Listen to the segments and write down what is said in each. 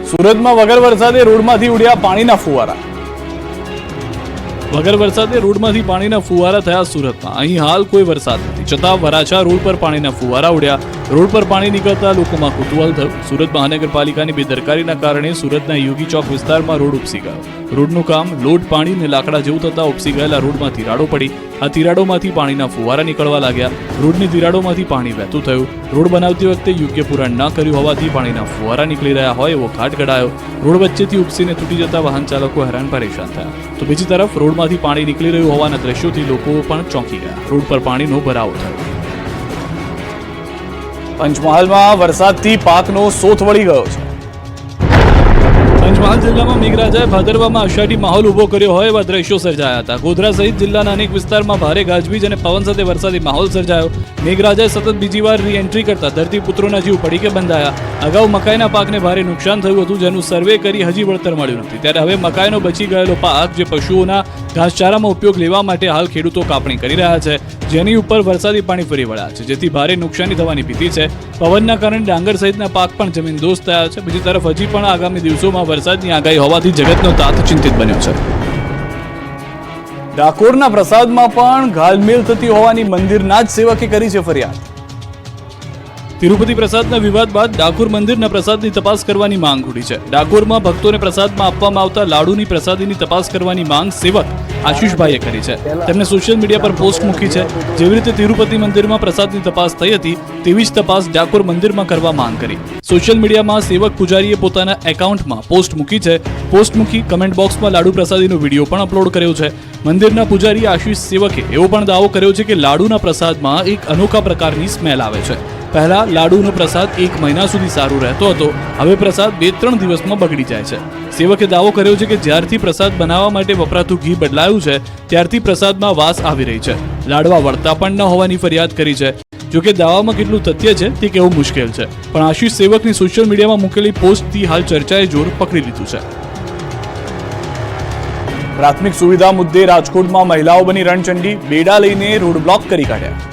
સુરતમાં વગર વરસાદે રોડમાંથી ઉડ્યા પાણીના ફુવારા. વગર વરસાદે રોડમાંથી પાણીના ફુવારા થયા સુરતમાં. અહીં હાલ કોઈ વરસાદ નથી, છતાં વરાછા રોડ પર પાણીના ફુવારા ઉડ્યા. રોડ પર પાણી નીકળતા લોકોમાં કુતૂહલ થયું. સુરત મહાનગરપાલિકાની બેદરકારીના કારણે સુરતના યોગી ચોક વિસ્તારમાં રોડ ઉપસી ગયો. રોડનું કામ લોટ પાણી અને લાકડા જેવું થતા ઉપસી ગયેલા રોડમાં તિરાડો પડી. આ તિરાડોમાંથી પાણીના ફુવારા નીકળવા લાગ્યા. રોડની તિરાડોમાંથી પાણી વહેતું થયું. રોડ બનાવતી વખતે યોગ્ય પુરાણ ન કર્યું હોવાથી પાણીના ફુવારા નીકળી રહ્યા હોય એવો ઘાટ ઘડાયો. રોડ વચ્ચેથી ઉપસીને તૂટી જતા વાહન ચાલકો હેરાન પરેશાન થયા. તો બીજી તરફ રોડમાંથી પાણી નીકળી રહ્યું હોવાના દ્રશ્યોથી લોકો પણ ચોંકી ગયા. રોડ પર પાણીનો ભરાવો થયો. પંચમહાલમાં વરસાદથી પાકનો સોથ વળી ગયો છે. પંચમહાલ જિલ્લામાં મેઘરાજાએ ભાદરવામાં અષાઢી માહોલ ઉભો કર્યો હોય એવા દ્રશ્યો સર્જાયા હતા. ગોધરા સહિત જિલ્લાના અનેક વિસ્તારમાં ભારે ગાજવીજ અને પવન સાથે વરસાદી માહોલ સર્જાયો. મેઘરાજાએ સતત બીજી વાર રી એન્ટ્રી કરતા ધરતીપુત્રોના જીવ પડીકે બંધાયા. અગાઉ મકાઈના પાકને ભારે નુકસાન થયું હતું, જેનું સર્વે કરી હજી વળતર મળ્યું નથી. ત્યારે હવે મકાઈનો બચી ગયેલો પાક, જે પશુઓના ઘાસચારામાં ઉપયોગ લેવા માટે હાલ ખેડૂતો કાપણી કરી રહ્યા છે, જેની ઉપર વરસાદી પાણી ફરી વળ્યા છે, જેથી ભારે નુકસાની થવાની ભીતિ છે. પવનના કારણે ડાંગર સહિતના પાક પણ જમીનદોસ્ત થયા છે. બીજી તરફ હજી પણ આગામી દિવસોમાં વરસાદની આગાહી હોવાથી જગતનો તાત ચિંતિત બન્યો છે. ડાકોરના પ્રસાદમાં પણ ઘાલમેલ થતી હોવાની મંદિરના જ સેવકે કરી છે ફરિયાદ. તિરુપતિ પ્રસાદના વિવાદ બાદ ડાકોર મંદિરના પ્રસાદની તપાસ કરવાની માંગ ઉઠી છે. ડાકોરમાં ભક્તોને પ્રસાદમાં આપવામાં આવતા લાડુની પ્રસાદીની તપાસ કરવાની માંગ સેવક આશીષભાઈએ કરી છે. તેમણે સોશિયલ મીડિયા પર પોસ્ટ મૂકી છે. જેવી રીતે તિરુપતિ મંદિરમાં પ્રસાદની તપાસ થઈ હતી, તેવી જ તપાસ ડાકોર મંદિરમાં કરવા માંગ કરી. સોશિયલ મીડિયામાં સેવક પૂજારીએ પોતાના એકાઉન્ટમાં પોસ્ટ મૂકી છે. પોસ્ટ મૂકી કમેન્ટ બોક્સમાં લાડુ પ્રસાદીનો વિડીયો પણ અપલોડ કર્યો છે. મંદિરના પૂજારી આશીષ સેવકે એવો પણ દાવો કર્યો છે કે લાડુના પ્રસાદમાં એક અનોખા પ્રકારની સ્મેલ આવે છે. પહેલા લાડુનો પ્રસાદ 1 મહિના સુધી સારું રહેતો હતો, હવે પ્રસાદ 2-3 દિવસમાં બગડી જાય છે. સેવકે દાવો કર્યો છે કે જ્યારથી પ્રસાદ બનાવવા માટે વપરાતું ઘી બદલાયું છે, ત્યારથી પ્રસાદમાં વાસ આવી રહી છે. લાડવા વળતા પણ ન હોવાની ફરિયાદ કરી છે. જોકે દાવામાં કેટલું તથ્ય છે તે કહેવું મુશ્કેલ છે, પણ આશીષ સેવકની સોશિયલ મીડિયામાં મૂકેલી પોસ્ટથી હાલ ચર્ચાએ જોર પકડી લીધું છે. પ્રાથમિક સુવિધા મુદ્દે રાજકોટમાં મહિલાઓ બની રણચંડી. બેડા લઈને રોડ બ્લોક કરી કાઢ્યા.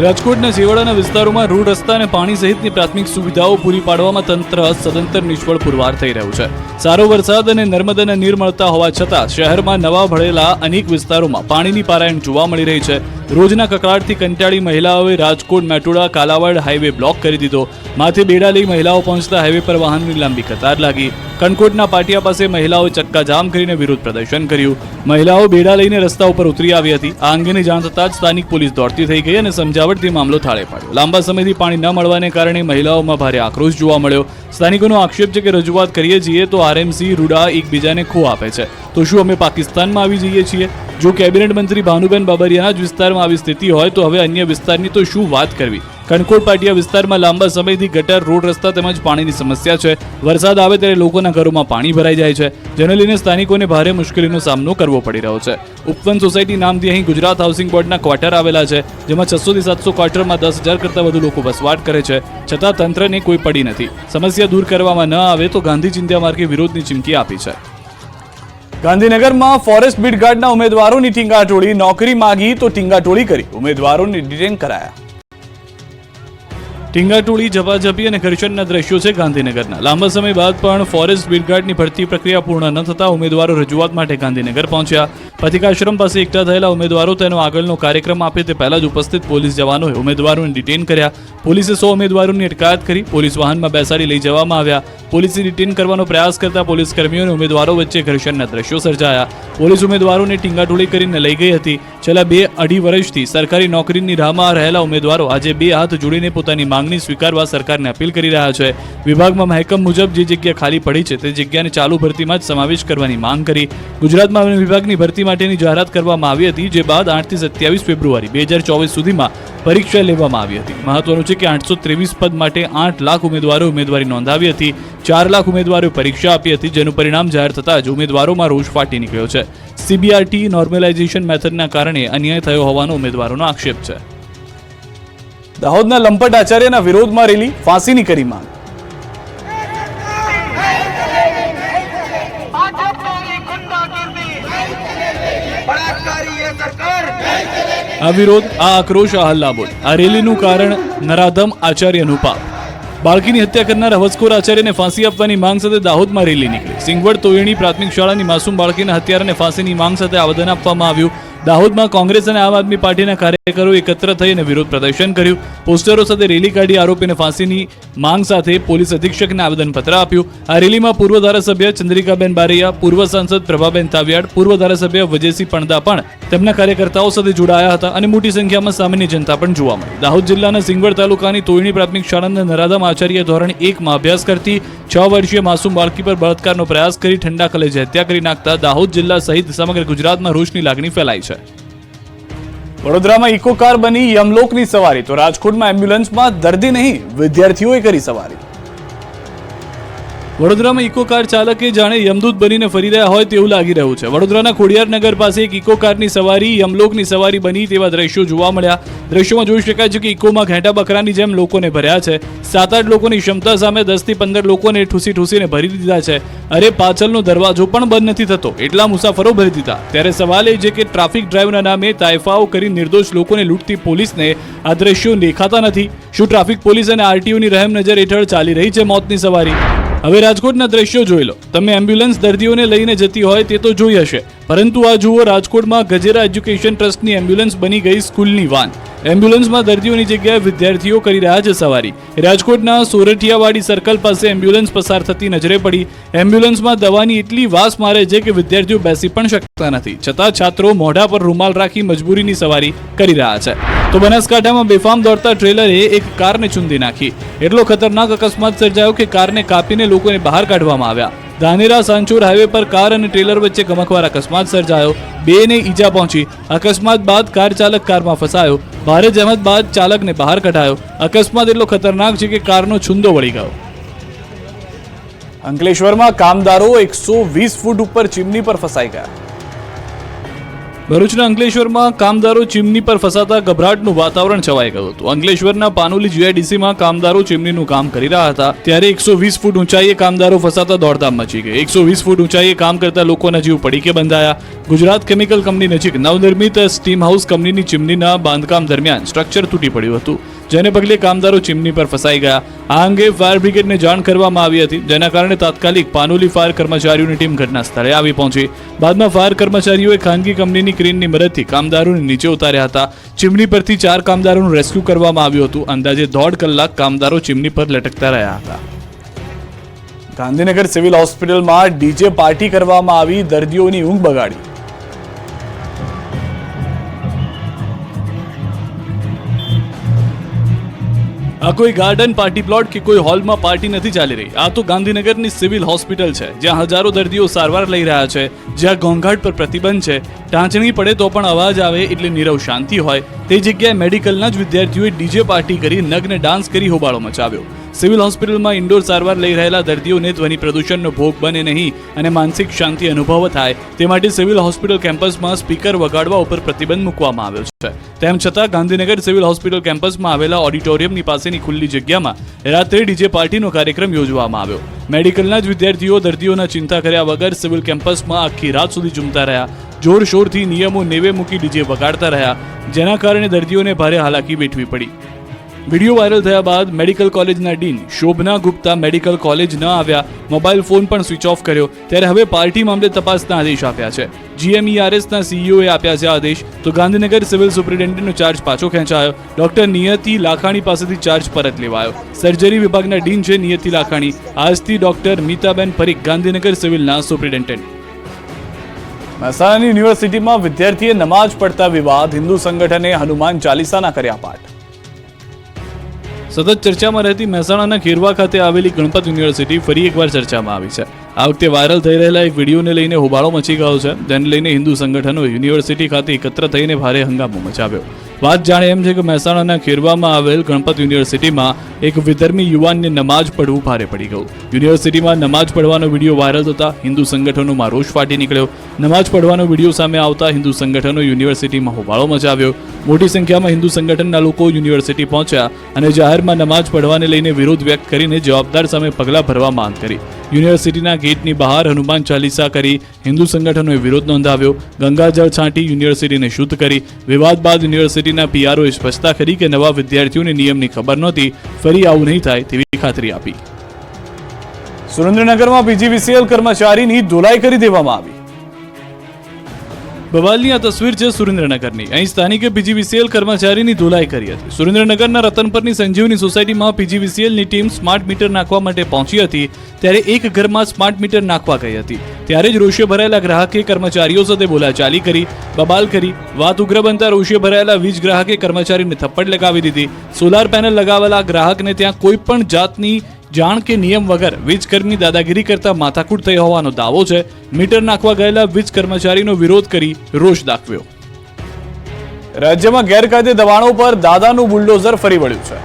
રાજકોટના છેવાડાના વિસ્તારોમાં રોડ, રસ્તા અને પાણી સહિતની પ્રાથમિક સુવિધાઓ પૂરી પાડવામાં તંત્ર સદંતર નિષ્ફળ પુરવાર થઈ રહ્યું છે. સારો વરસાદ અને નર્મદાના નીર મળતા હોવા છતાં શહેરમાં નવા ભળેલા અનેક વિસ્તારોમાં પાણીની પારાયણ જોવા મળી રહી છે. રોજના કકળાટથી કંટાળી મહિલાઓએ રાજકોટ મેટોડા કાલાવાડ હાઈવે બ્લોક કરી દીધો. માથે બેડા લઈ મહિલાઓ પહોંચતા હાઈવે પર વાહનની લાંબી કતાર લાગી. કણકોટના પાટિયા પાસે મહિલાઓએ ચક્કાજામ કરીને વિરોધ પ્રદર્શન કર્યું. મહિલાઓ બેડા લઈને રસ્તા ઉપર ઉતરી આવી હતી. આ અંગેની જાણ થતાં જ સ્થાનિક પોલીસ દોડતી થઈ ગઈ અને સમજાવટથી મામલો થાળે પાડ્યો. લાંબા સમયથી પાણી ન મળવાને કારણે મહિલાઓમાં ભારે આક્રોશ જોવા મળ્યો. સ્થાનિકોનો આક્ષેપ છે કે રજૂઆત કરીએ છીએ તો આરએમસી રૂડા એકબીજાને ખો આપે છે, તો શું અમે પાકિસ્તાનમાં આવી જઈએ છીએ? જો કેબિનેટ મંત્રી ભાનુબેન બાબરિયાના જ વિસ્તારમાં આવી સ્થિતિ હોય તો હવે અન્ય વિસ્તારની તો શું વાત કરવી? કણકોટ પાટિયા વિસ્તારમાં લાંબા સમયથી ગટર, રોડ, રસ્તા તેમજ પાણીની સમસ્યા છે. વરસાદ આવે ત્યારે લોકોના ઘરોમાં પાણી ભરાઈ જાય છે, જેને લઈને સ્થાનિકોને ભારે મુશ્કેલીનો સામનો કરવો પડી રહ્યો છે. ઉપવન સોસાયટી નામથી અહીં ગુજરાત હાઉસિંગ બોર્ડના ક્વાર્ટર આવેલા છે, જેમાં 600 થી 700 ક્વાર્ટરમાં 10,000 કરતાં વધુ લોકો વસવાટ કરે છે, છતાં તંત્રને કોઈ પડી નથી. સમસ્યા દૂર કરવામાં ન આવે તો ગાંધી ચિંધ્યા માર્ગે વિરોધની ચીમકી આપી છે. ગાંધીનગરમાં ફોરેસ્ટ બીટગાર્ડના ઉમેદવારોની ટીંગાટોળી. નોકરી માગી તો ટીંગાટોળી કરી ઉમેદવારોને ડિટેન કરાયા. ટીંગાટોળી, ઝપાઝપી અને ઘર્ષણના દ્રશ્યો છે ગાંધીનગરના. લાંબા સમય બાદ પણ ફોરેસ્ટ બીટગાર્ડની ભરતી પ્રક્રિયા પૂર્ણ ન થતા ઉમેદવારો રજૂઆત માટે ગાંધીનગર પહોંચ્યા. પથિકાશ્રમ પાસે એકઠા થયેલા ઉમેદવારો તેનો આગળનો કાર્યક્રમ આપે તે પહેલા જ ઉપસ્થિત પોલીસ જવાનોએ ઉમેદવારોને ડિટેન કર્યા. પોલીસે 100 ઉમેદવારોની અટકાયત કરી. પોલીસ વાહનમાં બેસાડી લઈ જવામાં આવ્યા. પોલીસે ડિટેન કરવાનો પ્રયાસ કરતા પોલીસ કર્મીઓ અને ઉમેદવારો વચ્ચે ઘર્ષણના દ્રશ્યો સર્જાયા. પોલીસ ઉમેદવારોને ટીંગાટોળી કરીને લઈ ગઈ હતી. છેલ્લા 2-2.5 વર્ષથી સરકારી નોકરીની રાહમાં રહેલા ઉમેદવારો આજે 2 હાથ જોડીને પોતાની માંગણી સ્વીકારવા સરકારને અપીલ કરી રહ્યા છે. વિભાગમાં મહેકમ મુજબ જે જગ્યા ખાલી પડી છે તે જગ્યાને ચાલુ ભરતીમાં જ સમાવેશ કરવાની માંગ કરી. ગુજરાતમાં વન વિભાગની ભરતી માટેની જાહેરાત કરવામાં આવી હતી, જે બાદ 8 થી 27 ફેબ્રુઆરી 2024 સુધીમાં પરીક્ષા લેવામાં આવી હતી. મહત્વનું છે કે 823 પદ માટે 8 લાખ ઉમેદવારોએ ઉમેદવારી નોંધાવી હતી. 4 લાખ ઉમેદવારોએ પરીક્ષા આપી હતી, જેનું પરિણામ જાહેર થતાં જ ઉમેદવારોમાં રોષ ફાટી નીકળ્યો છે. સીબીઆરટી નોર્મલાઇઝેશન મેથડના કારણે અન્યાય થયો હોવાનો ઉમેદવારોનો આક્ષેપ છે. દાહોદના લંપટ આચાર્યના વિરોધમાં રેલી. ફાંસીની કરી માંગ. આ વિરોધ, આ આક્રોશ, આ હલ્લાબોલ, આ રેલીનું કારણ નરાધમ આચાર્યનું પાપ. બાળકીની હત્યા કરનાર હવસખોર આચાર્યને ફાંસી આપવાની માંગ સાથે દાહોદમાં રેલી નીકળી. સિંગવડ તોયણી પ્રાથમિક શાળાની માસૂમ બાળકીના હત્યારાને ફાંસીની માંગ સાથે આવેદન આપવામાં આવ્યું. દાહોદમાં કોંગ્રેસ અને આમ આદમી પાર્ટીના કાર્યકરો એકત્ર થઈ અને વિરોધ પ્રદર્શન કર્યું. પોસ્ટરો સાથે રેલી કાઢી આરોપીને ફાંસીની માંગ સાથે પોલીસ અધિક્ષકને આવેદનપત્ર આપ્યું. આ રેલીમાં પૂર્વ ધારાસભ્ય ચંદ્રિકાબેન બારૈયા, પૂર્વ સાંસદ પ્રભાબેન તાવિયાડ, પૂર્વ ધારાસભ્ય વજયસિંહ પણદા પણ તેમના કાર્યકર્તાઓ સાથે જોડાયા હતા અને મોટી સંખ્યામાં સામાન્ય જનતા પણ જોવા મળી. દાહોદ જિલ્લાના સિંગવડ તાલુકાની તોયણી પ્રાથમિક શાળાના નરાધમ આચાર્ય ધોરણ 1માં અભ્યાસ કરતી 6 વર્ષીય માસૂમ બાળકી પર બળાત્કારનો પ્રયાસ કરી ઠંડા કલેજે હત્યા કરી નાખતા દાહોદ જિલ્લા સહિત સમગ્ર ગુજરાતમાં રોષની લાગણી ફેલાઈ છે. વડોદરામાં ઇકો કાર બની યમલોકની સવારી, તો રાજકોટમાં એમ્બ્યુલન્સમાં દર્દી નહીં વિદ્યાર્થીઓએ કરી સવારી. વડોદરામાં ઇકો કાર ચાલકે જાણે યમદૂત બનીને ફરી રહ્યા હોય તેવું લાગી રહ્યું છે. વડોદરાના ખોડિયારનગર પાસે એક ઇકો કારની સવારી યમલોકની સવારી બની તેવા દ્રશ્યો જોવા મળ્યા. દ્રશ્યોમાં જોઈ શકાય છે કે ઇકોમાં ઘેટા બકરાની જેમ લોકોને ભર્યા છે. 7-8 લોકોની ક્ષમતા સામે 10 થી 15 લોકોને ઠૂસીને ભરી દીધા છે. અરે પાછળનો દરવાજો પણ બંધ નથી થતો, એટલા મુસાફરો ભરી દીધા. ત્યારે સવાલ એ છે કે ટ્રાફિક ડ્રાઈવના નામે તાયફાઓ કરી નિર્દોષ લોકોને લૂંટતી પોલીસને આ દ્રશ્યો દેખાતા નથી? શું ટ્રાફિક પોલીસ અને આરટીઓની રહેમ નજર હેઠળ ચાલી રહી છે મોતની સવારી? હવે રાજકોટના દ્રશ્યો જોઈ લો. તમે એમ્બ્યુલન્સ દર્દીઓને લઈને જતી હોય તે તો જોઈ હશે, પરંતુ આ જુઓ, રાજકોટમાં ગજેરા એજ્યુકેશન ટ્રસ્ટની એમ્બ્યુલન્સ બની ગઈ સ્કૂલની વાન. એમ્બ્યુલન્સમાં દર્દીઓની જગ્યાએ વિદ્યાર્થીઓ કરી રહ્યા છે સવારી. રાજકોટના સોરઠિયાવાડી સર્કલ પાસે એમ્બ્યુલન્સ પસાર થતી નજરે પડી. એમ્બ્યુલન્સમાં દવાની એટલી વાસ મારે છે કે વિદ્યાર્થીઓ બેસી પણ શકતા નથી, છતાં છાત્રો મોઢા પર રૂમાલ રાખી મજબૂરીની સવારી કરી રહ્યા છે. તો બનાસકાંઠામાં બેફામ દોડતા ટ્રેલરે એક કારને ચૂંધી નાખી. એટલો ખતરનાક અકસ્માત સર્જાયો કે કારને કાપીને લોકોને બહાર કાઢવામાં આવ્યા. ધાનેરા સાંચોર હાઈવે પર કાર અને ટ્રેલર વચ્ચે ગમખ્વાર અકસ્માત સર્જાયો. 2ને ઈજા પહોંચી. અકસ્માત બાદ કાર ચાલક કારમાં ફસાયો. ભારે જહેમત બાદ ચાલકને બહાર કઢાયો. અકસ્માત એટલો ખતરનાક છે કે કારનો છુંદો વળી ગયો. અંકલેશ્વરમાં કામદારો 120 ફૂટ ઉપર ચીમની પર ફસાઈ ગયા. ભરૂચના અંકલેશ્વરમાં કામદારો ચીમની પર ફસાતા ગભરાટનું વાતાવરણ છવાઈ ગયું હતું. અંકલેશ્વરના પાનોલી જીઆઈડીસીમાં કામદારો ચીમનીનું કામ કરી રહ્યા હતા, ત્યારે 120 ફૂટ ઊંચાઈએ કામદારો ફસાતા દોડધામ મચી ગઈ. 120 ફૂટ ઊંચાઈએ કામ કરતા લોકોના જીવ પડીકે બંધાયા. ગુજરાત કેમિકલ કંપની નજીક નવનિર્મિત સ્ટીમ હાઉસ કંપનીની ચીમનીના બાંધકામ દરમિયાન સ્ટ્રક્ચર તૂટી પડ્યું હતું, જેને પગલે કામદારો ચીમની પર ફસાઈ ગયા. આ અંગે ફાયર બ્રિગેડને જાણ કરવામાં આવી હતી, જેના કારણે તાત્કાલિક પાનોલી ફાયર કર્મચારીઓની ટીમ ઘટના સ્થળે આવી પહોંચી. બાદમાં ફાયર કર્મચારીઓએ ખાનગી કંપનીની ક્રેનની મદદથી કામદારોને નીચે ઉતાર્યા હતા. ચીમની પરથી 4 કામદારોનું રેસ્ક્યુ કરવામાં આવ્યું હતું. અંદાજે 1.5 કલાક કામદારો ચીમની પર લટકતા રહ્યા હતા. ગાંધીનગર સિવિલ હોસ્પિટલમાં ડીજે પાર્ટી કરવામાં આવી, દર્દીઓની ઊંઘ બગાડી. આ કોઈ ગાર્ડન પાર્ટી પ્લોટ કે કોઈ હોલમાં પાર્ટી નથી ચાલી રહી. આ તો ગાંધીનગરની સિવિલ હોસ્પિટલ છે, જ્યાં હજારો દર્દીઓ સારવાર લઈ રહ્યા છે, જ્યાં ઘોંઘાટ પર પ્રતિબંધ છે. ટાંચણી પડે તો પણ અવાજ આવે એટલે નીરવ શાંતિ હોય. તે જગ્યાએ મેડિકલના જ વિદ્યાર્થીઓએ ડીજે પાર્ટી કરી નગ્ન ડાન્સ કરી હોબાળો મચાવ્યો. સિવિલ હોસ્પિટલમાં ઇન્ડોર સારવાર લઈ રહેલા દર્દીઓને ધ્વનિ પ્રદૂષણનો ભોગ બને નહીં અને માનસિક શાંતિ અનુભવ થાય તે માટે સિવિલ હોસ્પિટલ કેમ્પસમાં સ્પીકર વગાડવા ઉપર પ્રતિબંધ મૂકવામાં આવ્યો છે. તેમ છતાં ગાંધીનગર સિવિલ હોસ્પિટલ કેમ્પસમાં આવેલા ઓડિટોરિયમની પાસેની ખુલ્લી જગ્યામાં રાત્રે ડીજે પાર્ટીનો કાર્યક્રમ યોજવામાં આવ્યો. મેડિકલના જ વિદ્યાર્થીઓ દર્દીઓના ચિંતા કર્યા વગર સિવિલ કેમ્પસમાં આખી રાત સુધી ઝૂમતા રહ્યા. જોરશોરથી નિયમો નેવે મૂકી ડીજે વગાડતા રહ્યા, જેના કારણે દર્દીઓને ભારે હાલાકી વેઠવી પડી. વિડીયો વાયરલ થયા બાદ મેડિકલ કોલેજના dean Shobhana Gupta medical college ન આવ્યા, મોબાઈલ ફોન પણ સ્વિચ ઓફ કર્યો. ત્યારે હવે પાર્ટી મામલે તપાસના આદેશ આપ્યા છે. GMERSના CEOએ આપ્યા છે આદેશ. તો ગાંધીનગર સિવિલ સુપ્રિન્ટેન્ડન્ટનો ચાર્જ પાછો ખેંચાયો. ડોક્ટર નિયતિ લાખાણી પાસેથી ચાર્જ પરત લેવાયો. સર્જરી વિભાગના ડીન છે નિયતિ લાખાણી. આજથી ડોક્ટર મીતાબેન પરીખ ગાંધીનગર સિવિલના સુપ્રિન્ટેન્ડન્ટ. મહેસાણાની યુનિવર્સિટીમાં વિદ્યાર્થીએ નમાઝ પડતા વિવાદ, હિન્દુ સંગઠને હનુમાન ચાલીસાના કર્યા પાઠ. સતત ચર્ચામાં રહેતી મહેસાણાના ખેરવા ખાતે આવેલી ગણપત યુનિવર્સિટી ફરી એકવાર ચર્ચામાં આવી છે. આ વખતે વાયરલ થઈ રહેલા એક વિડીયોને લઈને હોબાળો મચી ગયો છે, જેને લઈને હિન્દુ સંગઠનો યુનિવર્સિટી ખાતે એકત્ર થઈને ભારે હંગામો મચાવ્યો. વાત જાણે એમ છે કે મહેસાણાના ખેરવામાં આવેલ ગણપત યુનિવર્સિટીમાં એક વિધર્મી યુવાનને નમાઝ પડવું ભારે પડી ગયું. યુનિવર્સિટીમાં નમાઝ પડવાનો વિડીયો વાયરલ થતા હિન્દુ સંગઠનોમાં રોષ ફાટી નીકળ્યો. નમાઝ પડવાનો વિડીયો સામે આવતા હિન્દુ સંગઠનો યુનિવર્સિટીમાં હોબાળો મચાવ્યો. મોટી સંખ્યામાં હિન્દુ સંગઠનના લોકો યુનિવર્સિટી પહોંચ્યા અને જાહેરમાં નમાઝ પડવાને લઈને વિરોધ વ્યક્ત કરીને જવાબદાર સામે પગલાં ભરવા માંગ કરી. યુનિવર્સિટીના ગેટની બહાર હનુમાન ચાલીસા કરી હિન્દુ સંગઠનોએ વિરોધ નોંધાવ્યો. ગંગાજળ છાંટી યુનિવર્સિટીને શુદ્ધ કરી. વિવાદ બાદ યુનિવર્સિટીના પીઆરઓએ સ્પષ્ટતા કરી કે નવા વિદ્યાર્થીઓને નિયમની ખબર નહોતી, ફરી આવું નહીં થાય તેવી ખાતરી આપી. સુરેન્દ્રનગરમાં પીજીવીસીએલ કર્મચારીની ધોલાઈ કરી દેવામાં આવી. બવાલની આ તસવીર છે સુરેન્દ્રનગરની. અહીં સ્થાનિકે પીજીવીસીએલ કર્મચારીની ધોલાઈ કરી હતી. સુરેન્દ્રનગરના રતનપરની સંજીવની સોસાયટીમાં પીજીવીસીએલની ટીમ સ્માર્ટ મીટર નાખવા માટે પહોંચી હતી ત્યારે એક ઘરમાં સ્માર્ટ મીટર નાખવા ગઈ હતી. ત્યારે જ રોષે ભરાયેલા ગ્રાહકે કર્મચારીઓ સાથે બોલાચાલી કરી, બબાલ કરી. વાત ઉગ્ર બનતા રોષે ભરાયેલા વીજ ગ્રાહકે કર્મચારીને થપ્પડ લગાવી દીધી. સોલાર પેનલ લગાવેલા ગ્રાહકને ત્યાં કોઈ પણ જાતની જાણ કે નિયમ વગર વીજકર્મીની દાદાગીરી કરતા માથાકૂટ થઈ હોવાનો દાવો છે. મીટર નાખવા ગયેલા વીજ કર્મચારીનો વિરોધ કરી રોષ દાખવ્યો. રાજ્યમાં ગેરકાયદે દબાણો પર દાદાનું બુલડોઝર ફરી વળ્યું છે.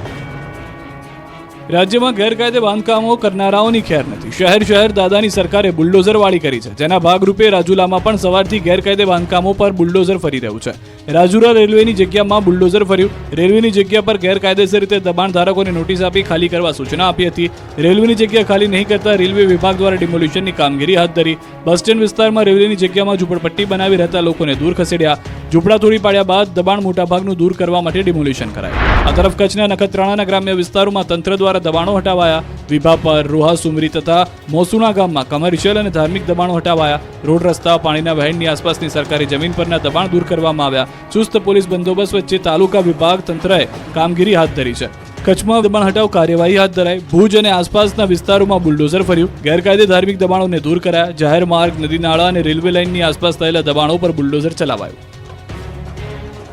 રાજ્યમાં ગેરકાયદે બાંધકામો કરનારાઓની ખેર નથી. શહેર દાદાની સરકારે બુલડોઝર વાળી કરી છે, જેના ભાગરૂપે રાજુલામાં પણ સવારથી ગેરકાયદે બાંધકામો પર બુલડોઝર ફરી રહ્યું છે. રાજુલા રેલવેની જગ્યામાં બુલડોઝર ફર્યું. રેલવેની જગ્યા પર ગેરકાયદેસર રીતે દબાણ ધારકોને નોટિસ આપી ખાલી કરવા સૂચના આપી હતી. રેલવેની જગ્યા ખાલી નહીં કરતા રેલવે વિભાગ દ્વારા ડિમોલિશનની કામગીરી હાથ ધરી. બસ સ્ટેન્ડ વિસ્તારમાં રેલવેની જગ્યામાં ઝૂંપડપટ્ટી બનાવી રહેતા લોકોને દૂર ખસેડ્યા. ઝૂંપડા તોડી પાડ્યા બાદ દબાણ મોટાભાગનું દૂર કરવા માટે ડિમોલિશન કરાયું. આ તરફ કચ્છના નખત્રાણાના ગ્રામ્ય વિસ્તારોમાં તંત્ર દ્વારા દબાણો હટાવાયા. વિભાપર, રોહા સુમરી તથા મોસુણા ગામમાં કમર્શિયલ અને ધાર્મિક દબાણો હટાવાયા. રોડ, રસ્તા, પાણીના વહેણની આસપાસની સરકારી જમીન પરના દબાણ દૂર કરવામાં આવ્યા. ચુસ્ત પોલીસ બંદોબસ્ત વચ્ચે તાલુકા વિભાગ તંત્રએ કામગીરી હાથ ધરી છે. કચ્છમાં દબાણ હટાવ કાર્યવાહી હાથ ધરાઈ. ભુજ અને આસપાસના વિસ્તારોમાં બુલડોઝર ફર્યું. ગેરકાયદે ધાર્મિક દબાણોને દૂર કરાયા. જાહેર માર્ગ, નદી નાળા અને રેલવે લાઇનની આસપાસ થયેલા દબાણો પર બુલડોઝર ચલાવાયું.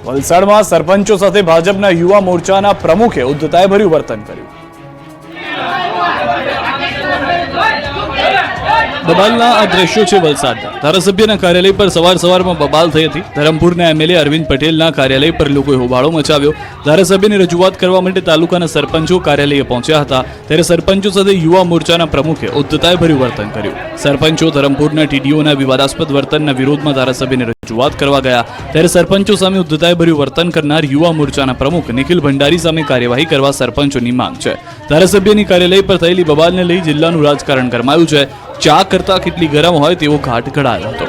વલસાડમાં સરપંચો સાથે ભાજપના યુવા મોરચાના પ્રમુખે ઉદ્ધતાઈભર્યું વર્તન કર્યું. બબાલના આ દ્રશ્યો છે વલસાડના. ધારાસભ્યના કાર્યાલય પર સવારમાં બબાલ થઈ હતી. ધરમપુરના એમએલએ અરવિંદ પટેલના કાર્યાલય પર લોકોએ હોબાળો મચાવ્યો. ધારાસભ્યની રજૂઆત કરવા માટે તાલુકાના સરપંચો કાર્યાલયે પહોંચ્યા હતા ત્યારે સરપંચો સાથે યુવા મોરચાના પ્રમુખે ઉદ્ધતાઈભર્યું વર્તન કર્યું. સરપંચો ધરમપુરના ટીડીઓના વિવાદાસ્પદ વર્તનના વિરોધમાં ધારાસભ્યની રજૂઆત કરવા ગયા ત્યારે સરપંચો સામે ઉદ્ધતાઈભર્યું વર્તન કરનાર યુવા મોરચાના પ્રમુખ નિખિલ ભંડારી સામે કાર્યવાહી કરવા સરપંચોની માંગ છે. ધારાસભ્યની કાર્યાલય પર થયેલી બબાલને લઈ જિલ્લાનું રાજકારણ ગરમાયું છે. ચા કરતા કેટલી ગરમ હોય તેવો ઘાટ ઘડાયો હતો.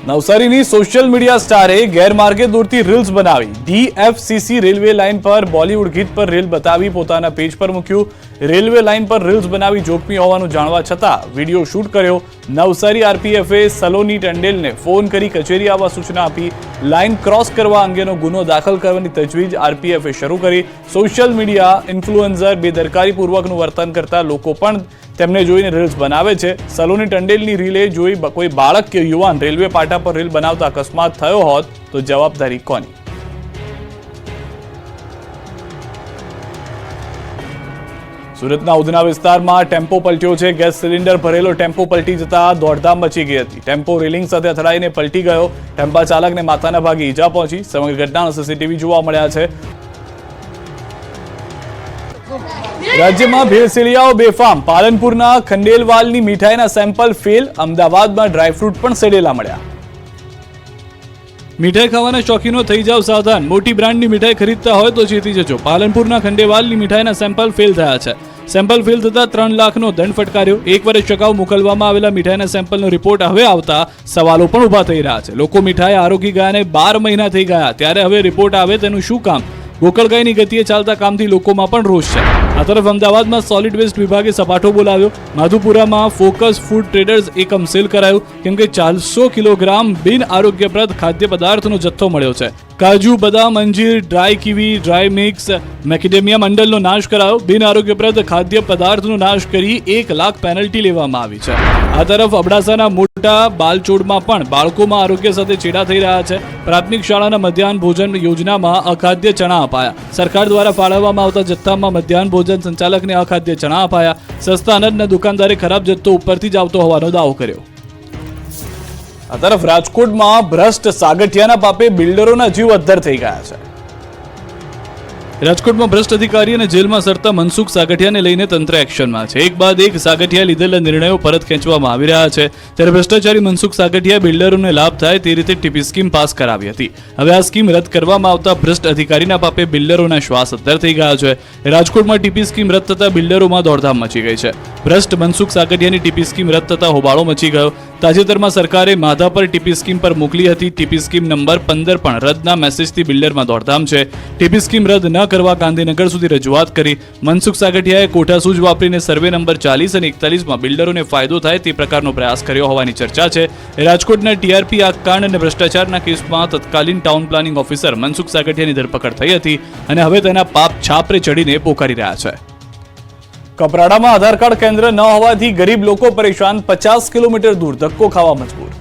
નવસારીની સોશિયલ મીડિયા સ્ટારે ગેરમાર્ગે દોડતી રીલ્સ બનાવી. ડીએફસીસી રેલવે લાઇન પર બોલિવૂડ ગીત પર રીલ બતાવી પોતાના પેજ પર મૂક્યું. રેલવે લાઇન પર રીલ્સ બનાવી જોખમી હોવાનું જાણવા છતાં વિડીયો શૂટ કર્યો. નવસારી આરપીએફે સલોની ટંડેલને ફોન કરી કચેરી આવવા સૂચના આપી. લાઇન ક્રોસ કરવા અંગેનો ગુનો દાખલ કરવાની તજવીજ આરપીએફે શરૂ કરી. સોશિયલ મીડિયા ઇન્ફ્લુએન્સર બેદરકારીપૂર્વકનું વર્તન કરતા લોકો પણ તેમને જોઈને રીલ્સ બનાવે છે. સલોની ટંડેલની રીલે જોઈ કોઈ બાળક કે યુવાન રેલવે પાટા પર રીલ બનાવતા અકસ્માત થયો હોત તો જવાબદારી કોની? સુરતના ઉધના વિસ્તારમાં ટેમ્પો પલટ્યો છે. ગેસ સિલિન્ડર ભરેલો ટેમ્પો પલટી જતા દોડધામ મચી ગઈ હતી. ટેમ્પો રેલિંગ સાથે અથડાઈને પલટી ગયો. ટેમ્પા ચાલકને માથાના ભાગે ઈજા પહોંચી. સમગ્ર ઘટનાના સીસીટીવી જોવા મળ્યા છે. રાજ્યમાં ભેળસેળિયાઓ બેફામ. પાલનપુરના ખંડેલવાલની મીઠાઈના સેમ્પલ ફેલ. અમદાવાદમાં ડ્રાયફ્રૂટ પણ સડેલા મળ્યા. મીઠાઈ ખાવાના શોખીનો થઈ જાવ સાવધાન. મોટી બ્રાન્ડની મીઠાઈ ખરીદતા હોય તો ચેતી જજો. પાલનપુરના ખંડેવાલની મીઠાઈના સેમ્પલ ફેલ થયા છે. સેમ્પલ ફેલ થતા 3 લાખનો દંડ ફટકાર્યો. 1 વર્ષ અગાઉ મોકલવામાં આવેલા મીઠાઈના સેમ્પલનો રિપોર્ટ હવે આવતા સવાલો પણ ઉભા થઈ રહ્યા છે. લોકો મીઠાઈ આરોગી ગયાને 12 મહિના થઈ ગયા ત્યારે હવે રિપોર્ટ આવે તેનું શું કામ? ગોકળગાયની ગતિએ ચાલતા કામથી લોકોમાં પણ રોષ છે. આ તરફ અમદાવાદમાં સોલિડ વેસ્ટ વિભાગે સપાટો બોલાવ્યો. માધુપુરામાં ફોકસ ફૂડ ટ્રેડર્સ એકમ સીલ કરાયું કેમ કે 400 કિલોગ્રામ બિન આરોગ્યપ્રદ ખાદ્ય પદાર્થનો જથ્થો મળ્યો છે. કાજુ, બદામ, અંજીર, ડ્રાય કીવી, ડ્રાય મિક્સ, મેકેડેમિયા મંડળનો નાશ કરાયો. બિન આરોગ્યપ્રદ ખાદ્ય પદાર્થનો નાશ કરી 1 લાખ પેનલ્ટી લેવામાં આવી છે. આ તરફ અબડાસાના મોટા બાલચોડમાં પણ બાળકોમાં આરોગ્ય સાથે ચેડા થઈ રહ્યા છે. પ્રાથમિક શાળાના મધ્યાહન ભોજન યોજનામાં અખાદ્ય ચણા અપાયા. સરકાર દ્વારા ફાળવવામાં આવતા જથ્થામાં મધ્યાહન ભોજન સંચાલકને અખાદ્ય ચણા અપાયા. સસ્તા અનાજના દુકાનદારે ખરાબ જથ્થો ઉપરથી જ આવતો હોવાનો દાવો કર્યો. આ તરફ રાજકોટમાં ભ્રષ્ટ સાગઠિયાના પાપે બિલ્ડરોના જીવ અદ્ધર થઈ ગયા છે. રાજકોટમાં ભ્રષ્ટ અધિકારી અને જેલમાં સરતા મનસુખ સાગઠિયાને લઈને તંત્ર એક્શનમાં છે. એક બાદ એક સાગઠિયા લીધેલા નિર્ણયો પરત ખેંચવામાં આવી રહ્યા છે. ત્યારે ભ્રષ્ટાચારી મનસુખ સાગઠિયા બિલ્ડરોને લાભ થાય તે રીતે ટીપી સ્કીમ પાસ કરાવી હતી. હવે આ સ્કીમ રદ કરવામાં આવતા ભ્રષ્ટ અધિકારીના પાપે બિલ્ડરોના શ્વાસ અદ્ધર થઈ ગયા છે. રાજકોટમાં ટીપી સ્કીમ રદ થતા બિલ્ડરોમાં દોડધામ મચી ગઈ છે. ભ્રષ્ટ મનસુખ સાગઠિયાની ટીપી સ્કીમ રદ થતા હોબાળો મચી ગયો. તાજેતરમાં સરકારે માધા પર ટીપી સ્કીમ પર મોકલી હતી. ટીપી સ્કીમ નંબર 15 પણ રદના મેસેજથી બિલ્ડરમાં દોડધામ છે. ટીપી સ્કીમ રદ ન કરવા ગાંધીનગર સુધી રજૂઆત કરી. મનસુખ સાગઠિયાએ કોઠા સૂઝ વાપરીને સર્વે નંબર 40 અને 41માં બિલ્ડરોને ફાયદો થાય તે પ્રકારનો પ્રયાસ કર્યો હોવાની ચર્ચા છે. રાજકોટના ટીઆરપી આગકાંડ અને ભ્રષ્ટાચારના કેસમાં તત્કાલીન ટાઉન પ્લાનિંગ ઓફિસર મનસુખ સાગઠિયાની ધરપકડ થઈ હતી અને હવે તેના પાપ છાપરે ચડીને પોકારી રહ્યા છે. કપરાડામાં આધાર કાર્ડ કેન્દ્ર ન હોવાથી ગરીબ લોકો પરેશાન, 50 કિલોમીટર દૂર ધક્કો ખાવા મજબૂર.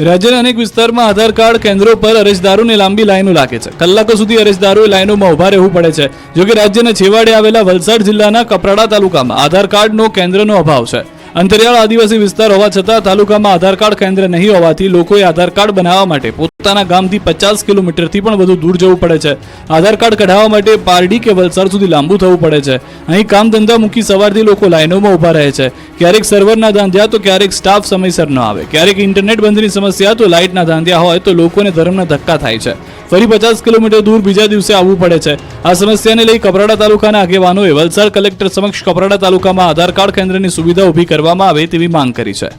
રાજ્યના અનેક વિસ્તારમાં આધાર કાર્ડ કેન્દ્રો પર અરજદારોને લાંબી લાઈનો લાગે છે. કલાકો સુધી અરજદારોએ લાઈનોમાં ઉભા રહેવું પડે છે. જોકે રાજ્યના છેવાડે આવેલા વલસાડ જિલ્લાના કપરાડા તાલુકામાં આધાર કાર્ડનો કેન્દ્રનો અભાવ છે. અંતરિયાળ આદિવાસી વિસ્તાર હોવા છતાં તાલુકામાં આધાર કાર્ડ કેન્દ્ર નહીં હોવાથી લોકોએ આધાર કાર્ડ બનાવવા માટે પોતાના ગામથી 50 કિલોમીટરથી પણ વધુ દૂર જવું પડે છે. આધાર કાર્ડ કઢાવવા માટે પારડી કે વલસાડ સુધી લાંબુ થવું પડે છે. અહીં કામ ધંધા મૂકી સવારથી લોકો લાઈનોમાં ઉભા રહે છે. ક્યારેક સર્વરના ધાંધ્યા તો ક્યારેક સ્ટાફ સમયસર ન આવે, ક્યારેક ઇન્ટરનેટ બંધની સમસ્યા તો લાઇટના ધાંધ્યા હોય તો લોકોને ધર્મના ધક્કા થાય છે. ફરી 50 કિલોમીટર દૂર બીજા દિવસે આવવું પડે છે. આ સમસ્યાને લઈ કપરાડા તાલુકાના આગેવાનોએ વલસાડ કલેક્ટર સમક્ષ કપરાડા તાલુકામાં આધાર કાર્ડ કેન્દ્રની સુવિધા ઊભી કરવામાં આવે તેવી માંગ કરી છે.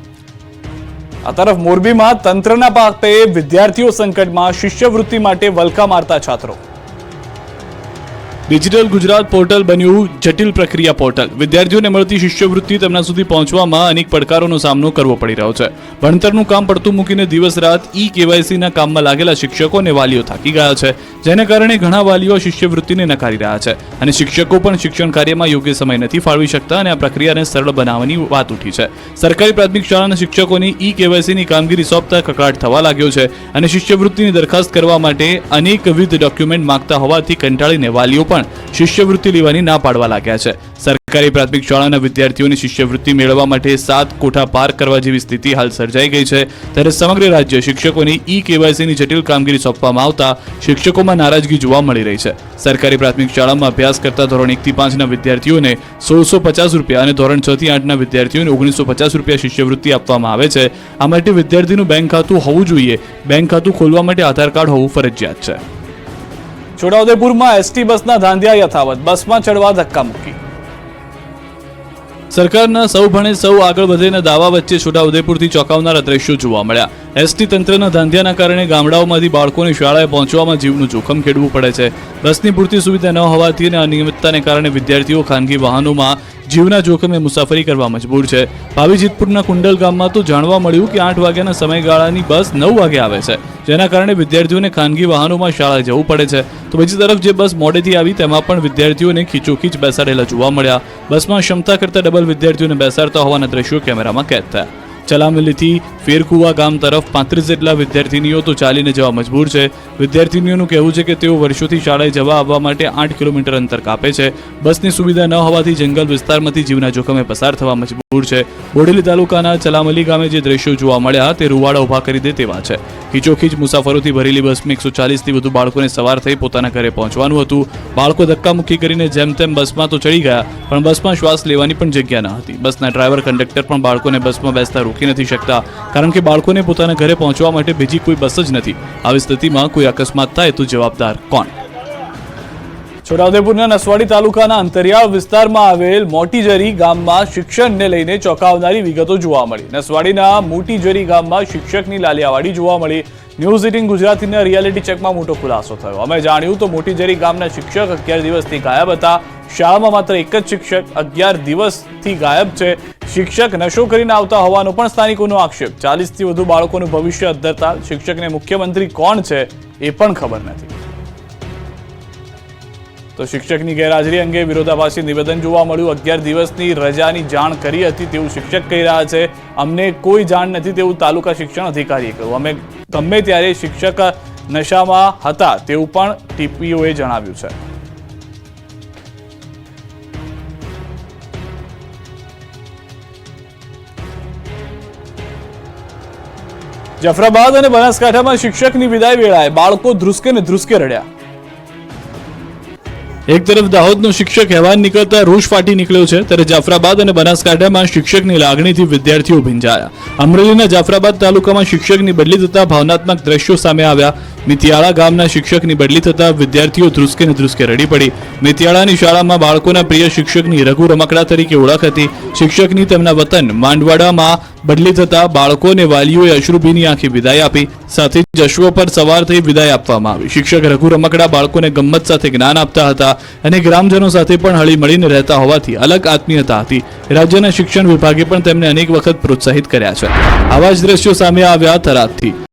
આ તરફ મોરબીમાં તંત્રના પાપે વિદ્યાર્થીઓ સંકટમાં, શિષ્યવૃત્તિ માટે વલખા મારતા છાત્રો. ડિજિટલ ગુજરાત પોર્ટલ બન્યું જટિલ પ્રક્રિયા પોર્ટલ. વિદ્યાર્થીઓને મળતી શિષ્યવૃત્તિ તેમના સુધી પહોંચવામાં અનેક પડકારોનો સામનો કરવો પડી રહ્યો છે. ભણતરનું કામ પડતું મૂકીને દિવસ રાત કેવાયસીના કામમાં લાગેલા શિક્ષકો અને વાલીઓ થાકી ગયા છે, જેને કારણે ઘણા વાલીઓ શિષ્યવૃત્તિને નકારી રહ્યા છે અને શિક્ષકો પણ શિક્ષણ કાર્યમાં યોગ્ય સમય નથી ફાળવી શકતા અને આ પ્રક્રિયાને સરળ બનાવવાની વાત ઉઠી છે. સરકારી પ્રાથમિક શાળાના શિક્ષકોની કેવાયસીની કામગીરી સોંપતા કકળાટ થવા લાગ્યો છે અને શિષ્યવૃત્તિની દરખાસ્ત કરવા માટે અનેકવિધ ડોક્યુમેન્ટ માંગતા હોવાથી કંટાળીને વાલીઓ પણ શિષ્યવૃત્તિ લેવાની ના પાડવા લાગ્યા છે. સરકારી પ્રાથમિક શાળાના વિદ્યાર્થીઓની શિષ્યવૃત્તિ મેળવવા માટે 7 કોઠા પાર કરવા જેવી સ્થિતિ હાલ સર્જાઈ ગઈ છે. ત્યારે સમગ્ર રાજ્ય શિક્ષકોની કેવાયસીની જટિલ કામગીરી સોંપવામાં આવતા શિક્ષકોમાં નારાજગી જોવા મળી રહી છે. સરકારી પ્રાથમિક શાળામાં અભ્યાસ કરતા ધોરણ 1 થી 5ના વિદ્યાર્થીઓને 1650 રૂપિયા અને ધોરણ 6 થી 8ના વિદ્યાર્થીઓને 1950 રૂપિયા શિષ્યવૃત્તિ આપવામાં આવે છે. આ માટે વિદ્યાર્થીનું બેંક ખાતું હોવું જોઈએ. બેંક ખાતું ખોલવા માટે આધાર કાર્ડ હોવું ફરજિયાત છે. છોટાઉદેપુરમાં એસટી બસના ધાંધિયા યથાવત, બસમાં ચડવા ધક્કામુક્કી. સરકારના સૌ ભણે સૌ આગળ વધેના દાવા વચ્ચે છોટાઉદેપુરથી ચોંકાવનારા દ્રશ્યો જોવા મળ્યા. એસટી તંત્રના ધાંધિયાના કારણે ગામડાઓમાંથી બાળકોને શાળાએ પહોંચવામાં જીવનું જોખમ ખેડવું પડે છે. બસની પૂરતી સુવિધા ન હોવાથી અને અનિયમિતતાને કારણે વિદ્યાર્થીઓ ખાનગી વાહનોમાં જીવના જોખમે મુસાફરી કરવા મજબૂર છે. ભાવીજીતપુરના કુંડલ ગામમાં તો જાણવા મળ્યું કે 8 વાગ્યાના સમયગાળાની બસ 9 વાગે આવે છે, જેના કારણે વિદ્યાર્થીઓને ખાનગી વાહનોમાં શાળાએ જવું પડે છે. તો બીજી તરફ જે બસ મોડેથી આવી તેમાં પણ વિદ્યાર્થીઓને ખીચોખીચ બેસાડેલા જોવા મળ્યા. બસમાં ક્ષમતા કરતાં ડબલ વિદ્યાર્થીઓને બેસાડતા હોવાના દ્રશ્યો કેમેરામાં કેદ થયા. ચલામલીથી ફેરકુવા ગામ તરફ 35 જેટલા વિદ્યાર્થીનીઓ તો ચાલીને જવા મજબૂર છે. વિદ્યાર્થીનીઓનું કહેવું છે કે તેઓ વર્ષોથી શાળાએ જવા આવવા માટે 8 કિલોમીટર અંતર કાપે છે. બસની સુવિધા ન હોવાથી જંગલ વિસ્તારમાંથી જીવના જોખમે પસાર થવા મજબૂર છે. બોડેલી તાલુકાના ચલામલી ગામે જે દ્રશ્યો જોવા મળ્યા તે રૂવાડા ઉભા કરી દે તેવા છે. ખીચોખીચ મુસાફરોથી ભરેલી બસમાં 140થી વધુ બાળકોને સવાર થઈ પોતાના ઘરે પહોંચવાનું હતું. બાળકો ધક્કામુક્કી કરીને જેમ તેમ બસમાં તો ચડી ગયા, પણ બસમાં શ્વાસ લેવાની પણ જગ્યા ન હતી. બસના ડ્રાઈવર કંડક્ટર પણ બાળકોને બસમાં બેસતા રોકી નથી શકતા, કારણ કે બાળકોને પોતાના ઘરે પહોંચવા માટે બીજી કોઈ બસ જ નથી. આવી સ્થિતિમાં કોઈ અકસ્માત થાય તો જવાબદાર કોણ? છોટાઉદેપુરના નસવાડી તાલુકાના અંતરિયાળ વિસ્તારમાં આવેલ મોટીજરી ગામમાં શિક્ષણને લઈને ચોંકાવનારી વિગતો જોવા મળી. નસવાડીના મોટીજરી ગામમાં શિક્ષકની લાલિયાવાડી જોવા મળી. ન્યૂઝ 18 ગુજરાતીના રિયાલિટી ચેકમાં મોટો ખુલાસો થયો. અમે જાણ્યું તો મોટીજરી ગામના શિક્ષક 11 દિવસથી ગાયબ હતા. શાળામાં માત્ર એક જ શિક્ષક 11 દિવસથી ગાયબ છે. શિક્ષક નશો કરીને આવતા હોવાનો પણ સ્થાનિકોનો આક્ષેપ. 40થી વધુ બાળકોનું ભવિષ્ય અધ્ધરતા. શિક્ષકને મુખ્યમંત્રી કોણ છે એ પણ ખબર નથી. તો શિક્ષકની ગેરહાજરી અંગે વિરોધાભાસી નિવેદન જોવા મળ્યું. 11 દિવસની રજાની જાણ કરી હતી તેવું શિક્ષક કહી રહ્યા છે. અમને કોઈ જાણ નથી તેવું તાલુકા શિક્ષણ અધિકારીએ કહ્યું. અમે ગમે ત્યારે શિક્ષક નશામાં હતા તેવું પણ ટીપીઓએ જણાવ્યું છે. જાફરાબાદ અને બનાસકાંઠામાં શિક્ષકની વિદાય વેળાએ બાળકો ધ્રુસકે ને ધ્રુસકે રડ્યા. એક તરફ દાહોદનો શિક્ષક હેવાન નીકળતા રોષ ફાટી નીકળ્યો છે, ત્યારે જાફરાબાદ અને બનાસકાંઠામાં શિક્ષકની લાગણીથી વિદ્યાર્થીઓ ભીંજાયા. અમરેલીના જાફરાબાદ તાલુકામાં શિક્ષકની બદલી થતા ભાવનાત્મક દ્રશ્યો સામે આવ્યા. મિતિયાળા ગામના શિક્ષકની બદલી થતા વિદ્યાર્થીઓ ધ્રુસકે ને ધ્રુસકે રડી પડી. મિતિયાળાની શાળામાં બાળકોના પ્રિય શિક્ષકની રઘુ રમકડા તરીકે ઓળખ હતી. શિક્ષકની તેમના વતન માંડવાડામાં બદલી થતા બાળકો અને વાલીઓએ અશ્રુભીની આંખે વિદાય આપી. સાથે જ અશ્વો પર સવાર થઈ વિદાય આપવામાં આવી. શિક્ષક રઘુ રમકડા બાળકોને ગમ્મત સાથે જ્ઞાન આપતા હતા અને ગ્રામજનો સાથે પણ હળી મળીને રહેતા હોવાથી અલગ આત્મીયતા હતી. રાજ્યના શિક્ષણ વિભાગે પણ તેમને અનેક વખત પ્રોત્સાહિત કર્યા છે. આવા જ દ્રશ્યો સામે આવ્યા થરાદથી.